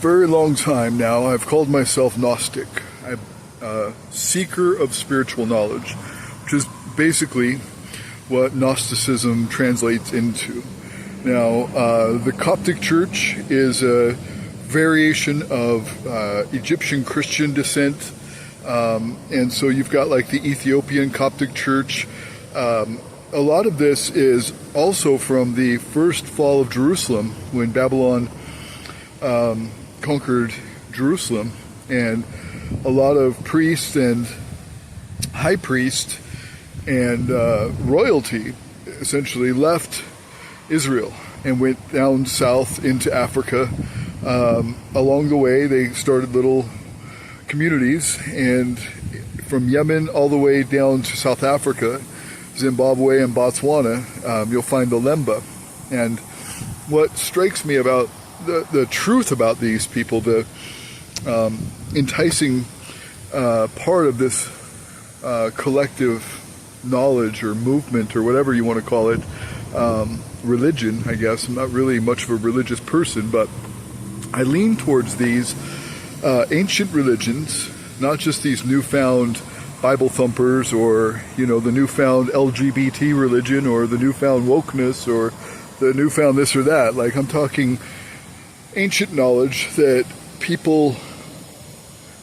very long time now, I've called myself Gnostic. I'm a seeker of spiritual knowledge, which is basically what Gnosticism translates into. Now, the Coptic Church is a variation of Egyptian Christian descent, and so you've got like the Ethiopian Coptic Church. A lot of this is also from the first fall of Jerusalem, when Babylon conquered Jerusalem, and a lot of priests and high priests and royalty essentially left Israel and went down south into Africa. Along the way, they started little communities, and from Yemen all the way down to South Africa, Zimbabwe and Botswana, you'll find the Lemba. And what strikes me about the truth about these people, the enticing part of this collective knowledge or movement or whatever you want to call it, religion, I guess. I'm not really much of a religious person, but I lean towards these ancient religions, not just these newfound Bible thumpers or, the newfound LGBT religion or the newfound wokeness or the newfound this or that. Like, I'm talking ancient knowledge that people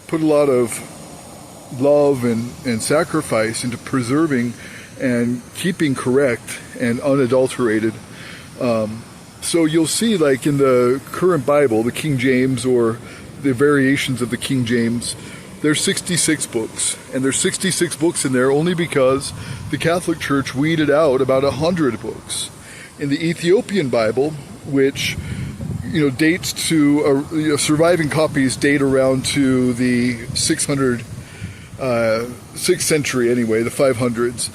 put a lot of love and sacrifice into preserving and keeping correct and unadulterated. So you'll see, like in the current Bible, the King James or the variations of the King James, there's 66 books, and there's 66 books in there only because the Catholic Church weeded out about 100 books. In the Ethiopian Bible, which dates to surviving copies date around to the 6th century anyway, the 500s,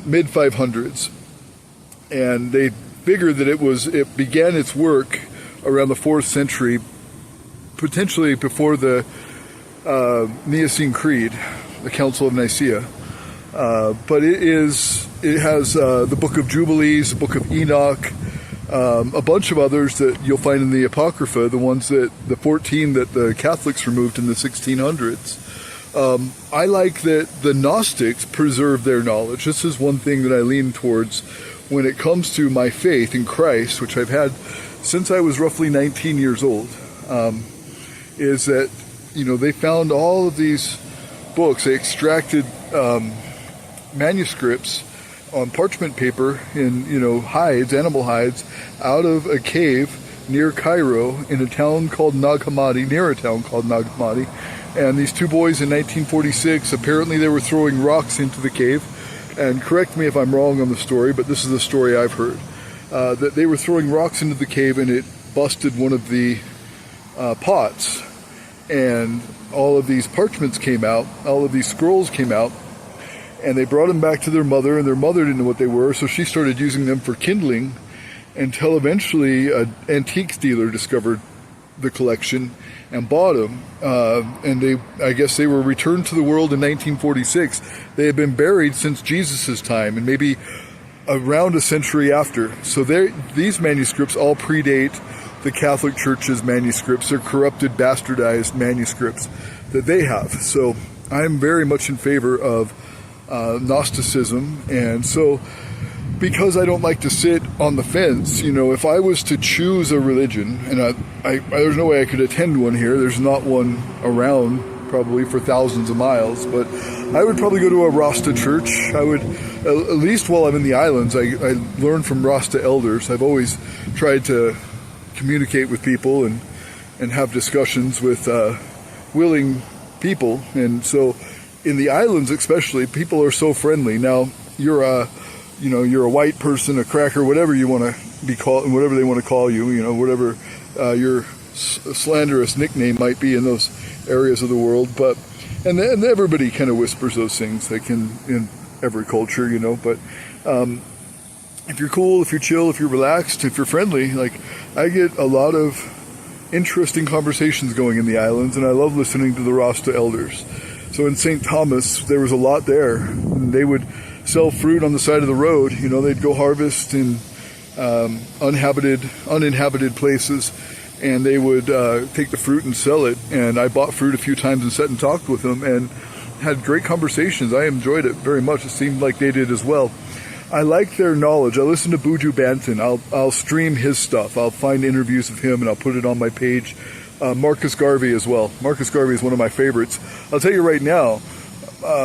mid 500s, and they figured that it began its work around the 4th century, potentially before the Nicene Creed, the Council of Nicaea. But it has the Book of Jubilees, the Book of Enoch, a bunch of others that you'll find in the Apocrypha, the 14 that the Catholics removed in the 1600s. I like that the Gnostics preserve their knowledge. This is one thing that I lean towards when it comes to my faith in Christ, which I've had since I was roughly 19 years old, is that, they found all of these books. They extracted manuscripts on parchment paper in, hides, animal hides, out of a cave near Cairo in a town called Nag Hammadi, And these two boys in 1946, apparently they were throwing rocks into the cave. And correct me if I'm wrong on the story, but this is the story I've heard. That they were throwing rocks into the cave and it busted one of the pots. And all of these parchments came out, all of these scrolls came out. And they brought them back to their mother, and their mother didn't know what they were, so she started using them for kindling until eventually an antiques dealer discovered the collection and bought them. And I guess they were returned to the world in 1946. They had been buried since Jesus' time, and maybe around a century after. So these manuscripts all predate the Catholic Church's manuscripts. They're corrupted, bastardized manuscripts that they have. So I'm very much in favor of Gnosticism, and so because I don't like to sit on the fence, if I was to choose a religion, and there's no way I could attend one here, there's not one around probably for thousands of miles, but I would probably go to a Rasta church. I would, at least while I'm in the islands, I learn from Rasta elders. I've always tried to communicate with people and have discussions with willing people, and so in the islands especially, people are so friendly. Now, you're a white person, a cracker, whatever you want to be called, whatever they want to call you, whatever your slanderous nickname might be in those areas of the world. But and everybody kind of whispers those things, like in every culture, But if you're cool, if you're chill, if you're relaxed, if you're friendly, like I get a lot of interesting conversations going in the islands, and I love listening to the Rasta elders. So in St. Thomas, there was a lot there. And they would sell fruit on the side of the road. They'd go harvest in uninhabited places, and they would take the fruit and sell it. And I bought fruit a few times and sat and talked with them and had great conversations. I enjoyed it very much. It seemed like they did as well. I like their knowledge. I listen to Buju Banton. I'll stream his stuff. I'll find interviews of him and I'll put it on my page. Marcus Garvey as well. Marcus Garvey is one of my favorites. I'll tell you right now,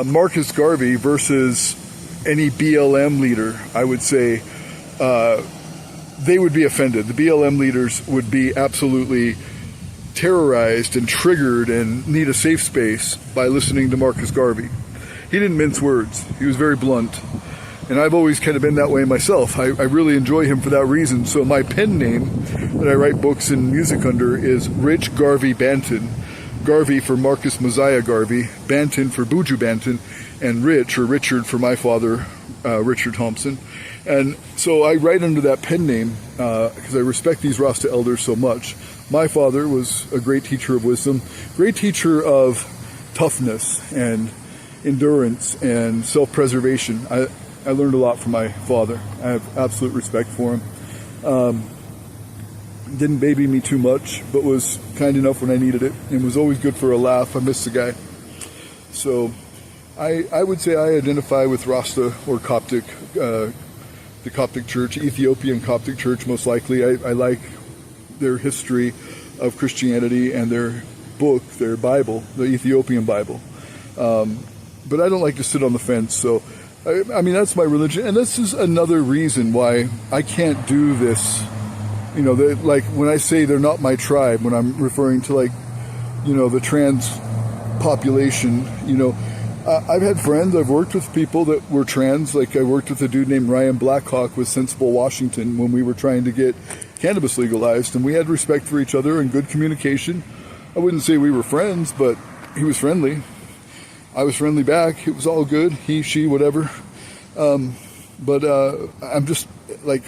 Marcus Garvey versus any BLM leader, I would say they would be offended. The BLM leaders would be absolutely terrorized and triggered and need a safe space by listening to Marcus Garvey. He didn't mince words. He was very blunt. And I've always kind of been that way myself. I really enjoy him for that reason. So my pen name that I write books and music under is Rich Garvey Banton. Garvey for Marcus Mosiah Garvey, Banton for Buju Banton, and Rich or Richard for my father, Richard Thompson. And so I write under that pen name because I respect these Rasta elders so much. My father was a great teacher of wisdom, great teacher of toughness and endurance and self-preservation. I learned a lot from my father. I have absolute respect for him. Didn't baby me too much, but was kind enough when I needed it, and was always good for a laugh. I miss the guy. So I would say I identify with Rasta or Coptic, the Coptic Church, Ethiopian Coptic Church most likely. I like their history of Christianity and their book, their Bible, the Ethiopian Bible. But I don't like to sit on the fence, so I mean, that's my religion, and this is another reason why I can't do this. You know, like when I say they're not my tribe, when I'm referring to, like, you know, the trans population, you know, I've had friends, I've worked with people that were trans. Like I worked with a dude named Ryan Blackhawk with Sensible Washington when we were trying to get cannabis legalized, and we had respect for each other and good communication. I wouldn't say we were friends, but he was friendly. I was friendly back. It was all good. He, she, whatever. But I'm just like,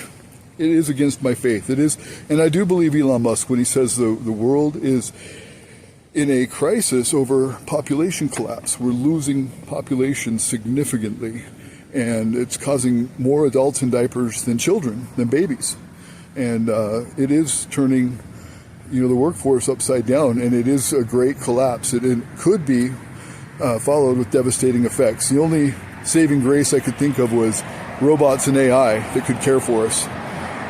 it is against my faith. It is. And I do believe Elon Musk when he says the world is in a crisis over population collapse. We're losing population significantly. And it's causing more adults in diapers than children, than babies. And it is turning, you know, the workforce upside down. And it is a great collapse. It could be followed with devastating effects. The only saving grace I could think of was robots and AI that could care for us.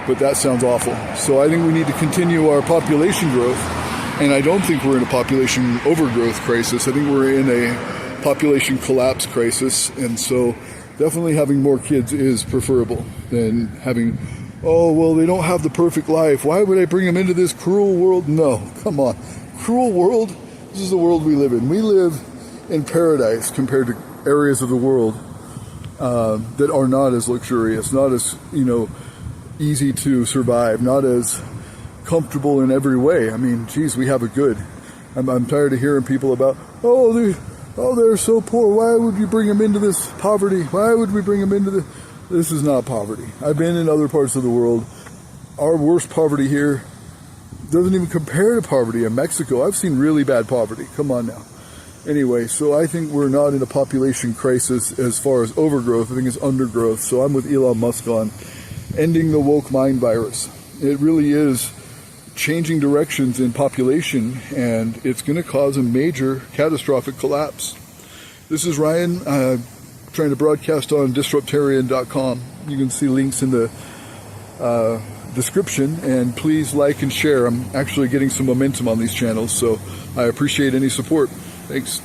But that sounds awful. So I think we need to continue our population growth. And I don't think we're in a population overgrowth crisis. I think we're in a population collapse crisis. And so definitely having more kids is preferable than having, oh, well, they don't have the perfect life. Why would I bring them into this cruel world? No, come on. Cruel world? This is the world we live in. We live in paradise compared to areas of the world that are not as luxurious, not as, you know, easy to survive, not as comfortable in every way. I mean, geez, we have it good. I'm tired of hearing people about, they're so poor. Why would you bring them into this poverty? Why would we bring them into this? This is not poverty. I've been in other parts of the world. Our worst poverty here doesn't even compare to poverty in Mexico. I've seen really bad poverty. Come on now. Anyway, so I think we're not in a population crisis as far as overgrowth. I think it's undergrowth. So I'm with Elon Musk on ending the woke mind virus. It really is changing directions in population, and it's going to cause a major catastrophic collapse. This is Ryan trying to broadcast on disruptarian.com. You can see links in the description, and please like and share. I'm actually getting some momentum on these channels, so I appreciate any support. Thanks.